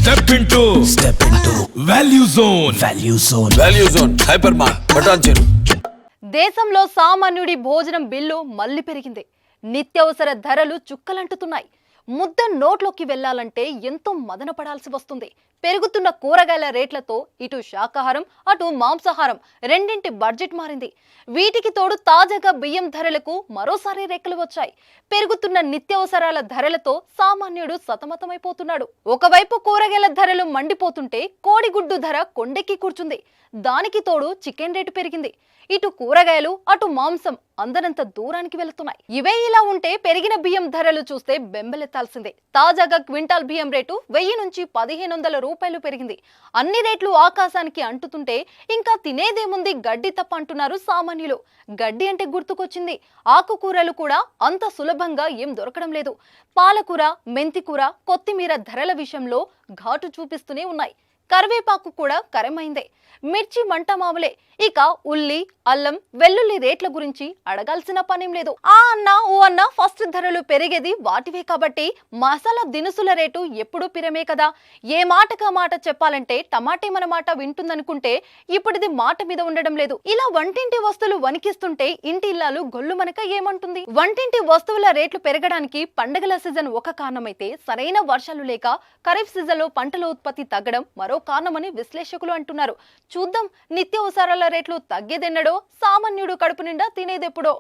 Step into Value Zone. Value zone hyper mart Patancheru. దేశంలో సామాన్యుడి భోజనం బిల్లు మళ్లీ పెరిగింది. నిత్యావసర ధరలు చుక్కలంటుతున్నాయి. ముద్ద నోట్లోకి వెళ్లాలంటే ఎంతో మదన పడాల్సి వస్తుంది. పెరుగుతున్న కూరగాయల రేట్లతో ఇటు శాకాహారం అటు మాంసాహారం రెండింటి బడ్జెట్ మారింది. వీటికి తోడు తాజాగా బియ్యం ధరలకు మరోసారి రెక్కలు వచ్చాయి. పెరుగుతున్న నిత్యావసరాల ధరలతో సామాన్యుడు సతమతమైపోతున్నాడు. ఒకవైపు కూరగాయల ధరలు మండిపోతుంటే కోడిగుడ్డు ధర కొండెక్కి కూర్చుంది. దానికి తోడు చికెన్ రేటు పెరిగింది. ఇటు కూరగాయలు అటు మాంసం అందనంత దూరానికి వెళుతున్నాయి. ఇవే ఇలా ఉంటే పెరిగిన బియ్యం ధరలు చూస్తే బెంబెలెత్తాల్సిందే. తాజాగా క్వింటాల్ బియ్యం రేటు 1000 నుంచి 1500 రూపాయలు పెరిగింది. అన్ని రేట్లు ఆకాశానికి అంటుతుంటే ఇంకా తినేదేముంది గడ్డి తప్ప అంటున్నారు సామాన్యులు. గడ్డి అంటే గుర్తుకొచ్చింది ఆకుకూరలు కూడా అంత సులభంగా ఏం దొరకడం లేదు. పాలకూర, మెంతికూర, కొత్తిమీర ధరల విషయంలో ఘాటు చూపిస్తూనే ఉన్నాయి. కరివేపాకు కూడా కరమైందే. మిర్చి మంట మామూలే. ఇక ఉల్లి, అల్లం, వెల్లుల్లి రేట్ల గురించి అడగాల్సిన పనేం లేదు. ఆ అన్న ఓ అన్న ఫస్ట్ ధరలు పెరిగేది వాటివే కాబట్టి మసాలా దినుసుల రేటు ఎప్పుడూ పిరమే కదా. ఏ మాటకా మాట చెప్పాలంటే టమాటే మన మాట వింటుందనుకుంటే ఇప్పుడిది మాట మీద ఉండడం లేదు. ఇలా వంటింటి వస్తువులు వణికిస్తుంటే ఇంటి ఇల్లాలు గొల్లు మనక ఏమంటుంది? వంటింటి వస్తువుల రేట్లు పెరగడానికి పండగల సీజన్ ఒక కారణమైతే సరైన వర్షాలు లేక ఖరీఫ్ సీజన్ లో పంటల ఉత్పత్తి తగ్గడం మరో కారణమని విశ్లేషకులు అంటున్నారు. చూద్దాం నిత్యావసరాల రేట్లు తగ్గేదెన్నడో, సామాన్యుడు కడుపు నిండా తినేదెప్పుడో.